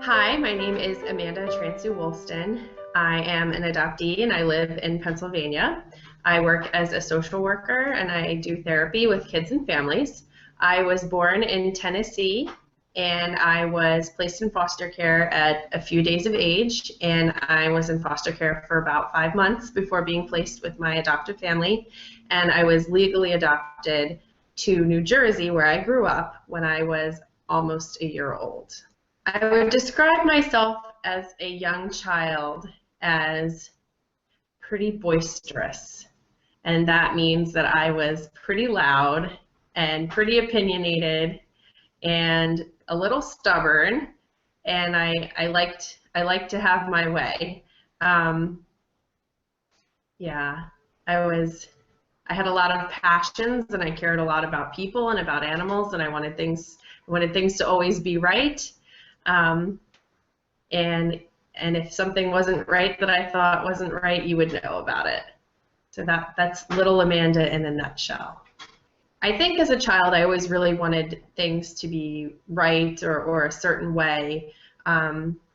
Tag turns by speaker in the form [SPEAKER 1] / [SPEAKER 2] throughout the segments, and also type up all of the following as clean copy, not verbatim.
[SPEAKER 1] Hi, my name is Amanda Transue-Woolston. I am an adoptee and I live in Pennsylvania. I work as a social worker and I do therapy with kids and families. I was born in Tennessee and I was placed in foster care at a few days of age, and I was in foster care for about 5 months before being placed with my adoptive family, and I was legally adopted to New Jersey, where I grew up, when I was almost a year old. I would describe myself as a young child as pretty boisterous, and that means that I was pretty loud and pretty opinionated and a little stubborn, and I liked to have my way. Yeah, I had a lot of passions, and I cared a lot about people and about animals, and I wanted things to always be right. And if something wasn't right that I thought wasn't right, you would know about it. So that's little Amanda in a nutshell. I think as a child, I always really wanted things to be right or a certain way,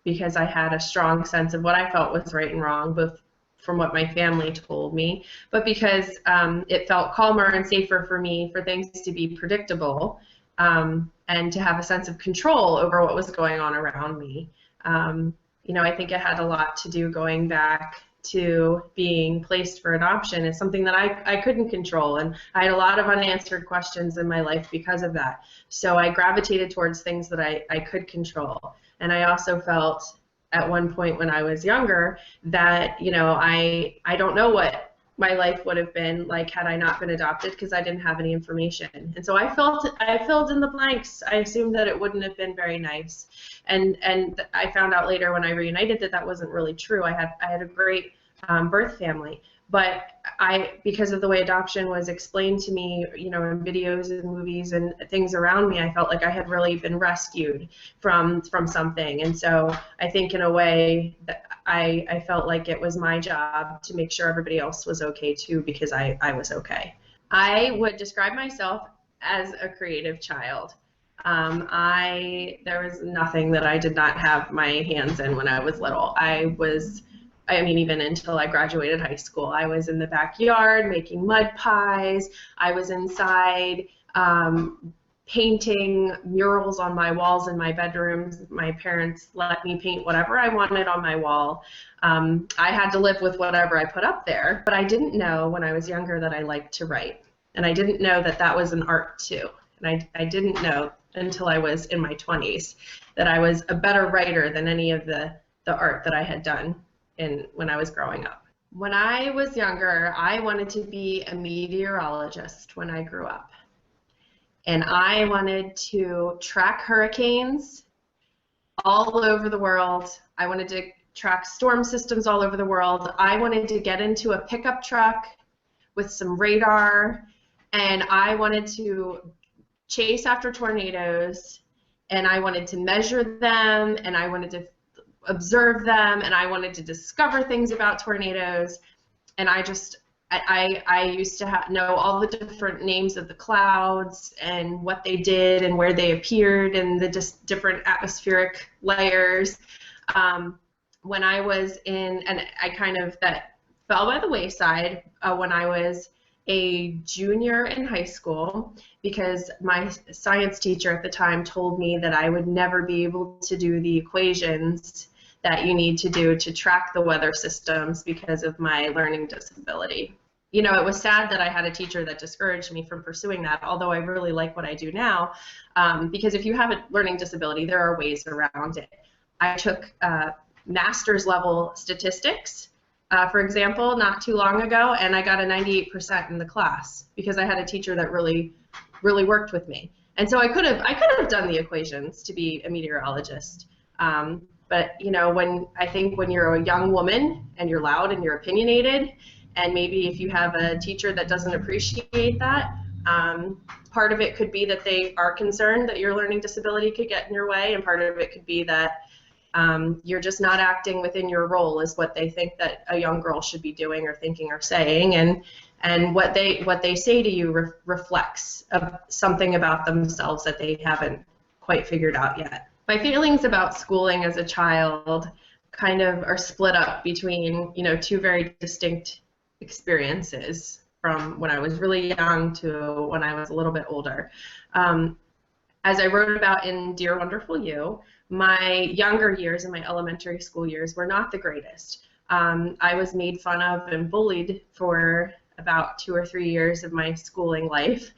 [SPEAKER 1] because I had a strong sense of what I felt was right and wrong, both from what my family told me, but because it felt calmer and safer for me for things to be predictable, and to have a sense of control over what was going on around me. I think it had a lot to do, going back to being placed for adoption. It's something that I couldn't control, and I had a lot of unanswered questions in my life because of that. So I gravitated towards things that I could control. And I also felt at one point when I was younger that, I don't know what my life would have been like had I not been adopted, because I didn't have any information. And so I filled in the blanks. I assumed that it wouldn't have been very nice. And I found out later when I reunited that wasn't really true. I had a great birth family, but because of the way adoption was explained to me, in videos and movies and things around me, I felt like I had really been rescued from something. And so I think in a way that I felt like it was my job to make sure everybody else was okay too, because I was okay. I would describe myself as a creative child. There was nothing that I did not have my hands in when I was little. Even until I graduated high school, I was in the backyard making mud pies. I was inside painting murals on my walls in my bedrooms. My parents let me paint whatever I wanted on my wall. I had to live with whatever I put up there, but I didn't know when I was younger that I liked to write, and I didn't know that that was an art too. And I didn't know until I was in my 20s that I was a better writer than any of the art that I had done when I was growing up. When I was younger, I wanted to be a meteorologist when I grew up. And I wanted to track hurricanes all over the world. I wanted to track storm systems all over the world. I wanted to get into a pickup truck with some radar, and I wanted to chase after tornadoes, and I wanted to measure them, and I wanted to observe them, and I wanted to discover things about tornadoes. And I used to know all the different names of the clouds and what they did and where they appeared and the different atmospheric layers. When I was that fell by the wayside when I was a junior in high school, because my science teacher at the time told me that I would never be able to do the equations that you need to do to track the weather systems because of my learning disability. It was sad that I had a teacher that discouraged me from pursuing that, although I really like what I do now, because if you have a learning disability, there are ways around it. I took master's level statistics, for example, not too long ago, and I got a 98% in the class because I had a teacher that really worked with me. And so I could have done the equations to be a meteorologist. But when you're a young woman and you're loud and you're opinionated, and maybe if you have a teacher that doesn't appreciate that, part of it could be that they are concerned that your learning disability could get in your way, and part of it could be that you're just not acting within your role as what they think that a young girl should be doing or thinking or saying, and what they say to you reflects something about themselves that they haven't quite figured out yet. My feelings about schooling as a child kind of are split up between, two very distinct experiences from when I was really young to when I was a little bit older. As I wrote about in Dear Wonderful You, my younger years and my elementary school years were not the greatest. I was made fun of and bullied for about 2 or 3 years of my schooling life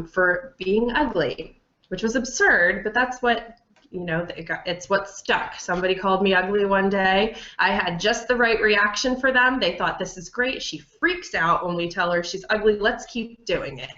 [SPEAKER 1] for being ugly, which was absurd, but that's what, it's what stuck. Somebody called me ugly one day. I had just the right reaction for them. They thought, this is great. She freaks out when we tell her she's ugly. Let's keep doing it.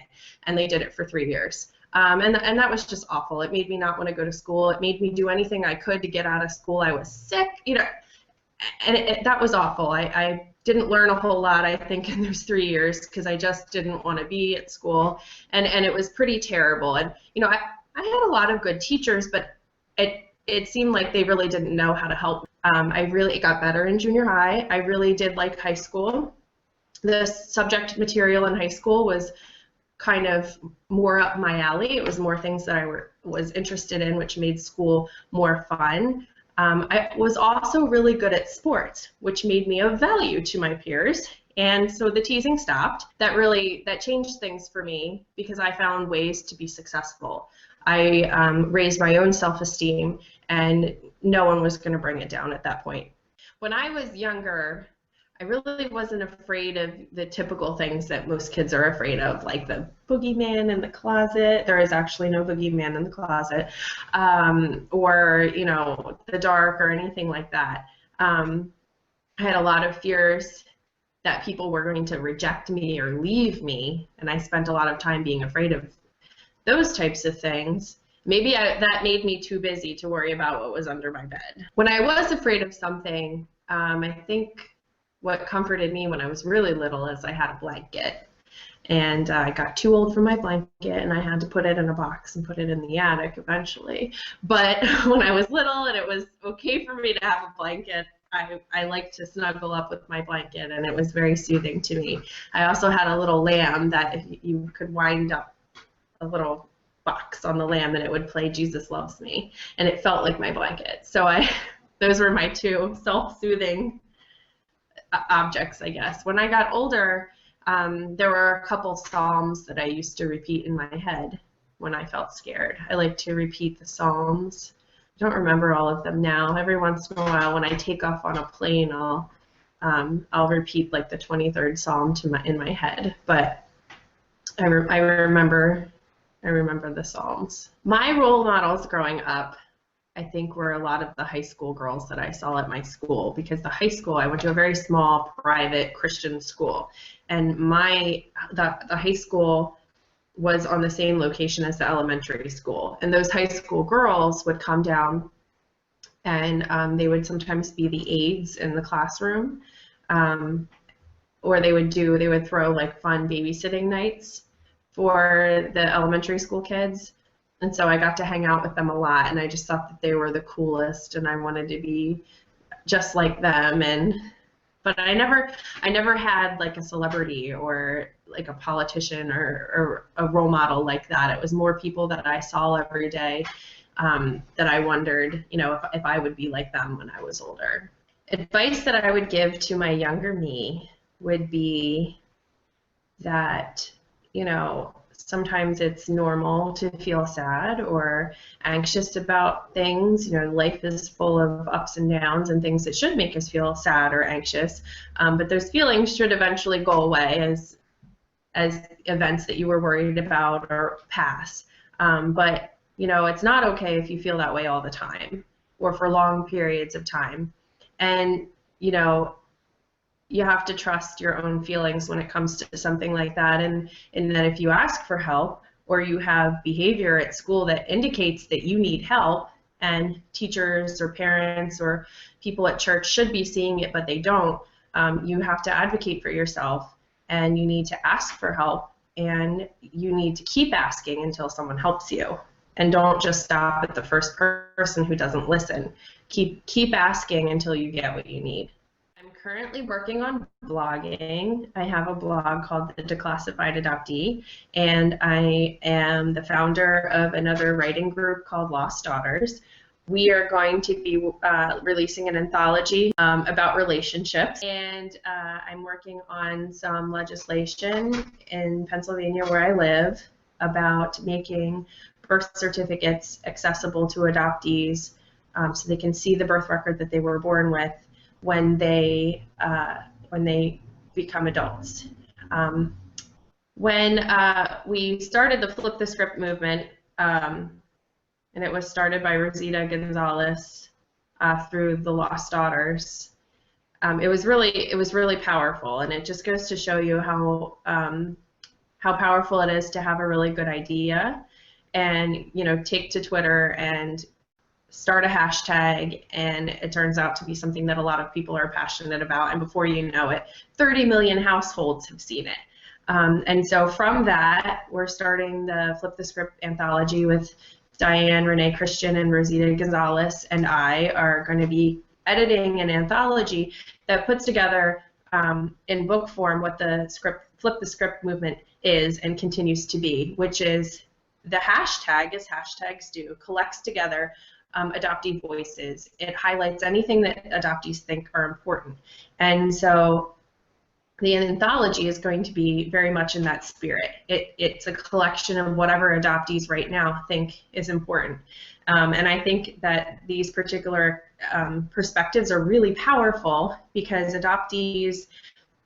[SPEAKER 1] And they did it for 3 years. And that was just awful. It made me not want to go to school. It made me do anything I could to get out of school. I was sick, and that was awful. I didn't learn a whole lot, I think, in those 3 years because I just didn't want to be at school, and it was pretty terrible. And I had a lot of good teachers, but it seemed like they really didn't know how to help. It got better in junior high. I really did like high school. The subject material in high school was kind of more up my alley. It was more things that I was interested in, which made school more fun. I was also really good at sports, which made me of value to my peers. And so the teasing stopped. That changed things for me because I found ways to be successful. I raised my own self-esteem, and no one was going to bring it down at that point. When I was younger, I really wasn't afraid of the typical things that most kids are afraid of, like the boogeyman in the closet. There is actually no boogeyman in the closet, or the dark or anything like that. I had a lot of fears that people were going to reject me or leave me, and I spent a lot of time being afraid of those types of things. Maybe that made me too busy to worry about what was under my bed. When I was afraid of something, I think what comforted me when I was really little is I had a blanket. And I got too old for my blanket, and I had to put it in a box and put it in the attic eventually. But when I was little and it was okay for me to have a blanket, I liked to snuggle up with my blanket, and it was very soothing to me. I also had a little lamb that if you could wind up a little box on the lamb and it would play Jesus Loves Me, and it felt like my blanket. So those were my two self-soothing objects, I guess. When I got older, there were a couple psalms that I used to repeat in my head when I felt scared. I like to repeat the psalms. I don't remember all of them now. Every once in a while, when I take off on a plane, I'll repeat like the 23rd Psalm in my head. But I remember the Psalms. My role models growing up, I think, were a lot of the high school girls that I saw at my school, because the high school, I went to a very small private Christian school, and the high school was on the same location as the elementary school, and those high school girls would come down, and they would sometimes be the aides in the classroom, or they would throw like fun babysitting nights for the elementary school kids. And so I got to hang out with them a lot, and I just thought that they were the coolest, and I wanted to be just like them. But I never had like a celebrity or like a politician or a role model like that. It was more people that I saw every day that I wondered, if I would be like them when I was older. Advice that I would give to my younger me would be that, sometimes it's normal to feel sad or anxious about things. Life is full of ups and downs and things that should make us feel sad or anxious. But those feelings should eventually go away as events that you were worried about or pass. But it's not okay if you feel that way all the time or for long periods of time. And you have to trust your own feelings when it comes to something like that, and that if you ask for help or you have behavior at school that indicates that you need help, and teachers or parents or people at church should be seeing it but they don't, you have to advocate for yourself, and you need to ask for help, and you need to keep asking until someone helps you, and don't just stop at the first person who doesn't listen. Keep asking until you get what you need. I'm currently working on blogging. I have a blog called The Declassified Adoptee, and I am the founder of another writing group called Lost Daughters. we are going to be releasing an anthology about relationships, and I'm working on some legislation in Pennsylvania where I live about making birth certificates accessible to adoptees so they can see the birth record that they were born with when they become adults. When we started the Flip the Script movement, and it was started by Rosita Gonzalez through the Lost Daughters. It was really powerful, and it just goes to show you how powerful it is to have a really good idea, and take to Twitter and start a hashtag, and it turns out to be something that a lot of people are passionate about, and before you know it, 30 million households have seen it. And so from that, we're starting the Flip the Script anthology with Diane, René, Christian, and Rosita Gonzalez, and I are going to be editing an anthology that puts together in book form what the Flip the Script movement is and continues to be, which is the hashtag, as hashtags do, collects together adoptee voices. It highlights anything that adoptees think are important. And so the anthology is going to be very much in that spirit. It's a collection of whatever adoptees right now think is important. And I think that these particular perspectives are really powerful because adoptees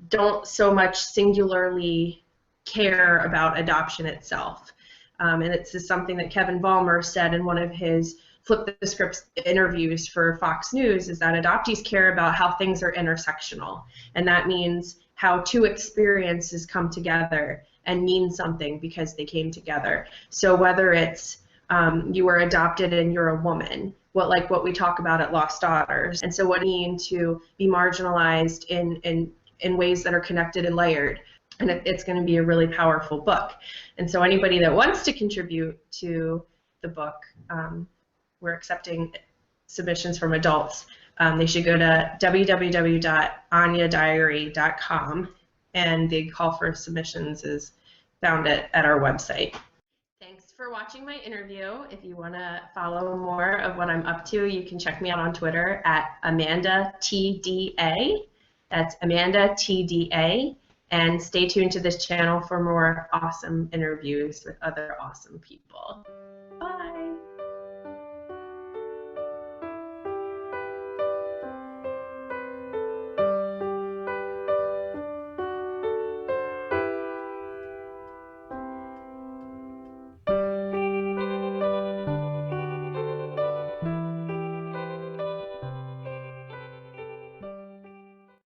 [SPEAKER 1] don't so much singularly care about adoption itself. And it's just something that Kevin Ballmer said in one of his Flip the Script interviews for Fox News, is that adoptees care about how things are intersectional. And that means how two experiences come together and mean something because they came together. So whether it's you were adopted and you're a woman, what we talk about at Lost Daughters, and so what it means to be marginalized in ways that are connected and layered. And it's going to be a really powerful book. And so anybody that wants to contribute to the book, we're accepting submissions from adults. They should go to www.anyadiary.com, and the call for submissions is found at our website. Thanks for watching my interview. If you want to follow more of what I'm up to, you can check me out on Twitter at AmandaTDA. That's AmandaTDA. And stay tuned to this channel for more awesome interviews with other awesome people. Bye.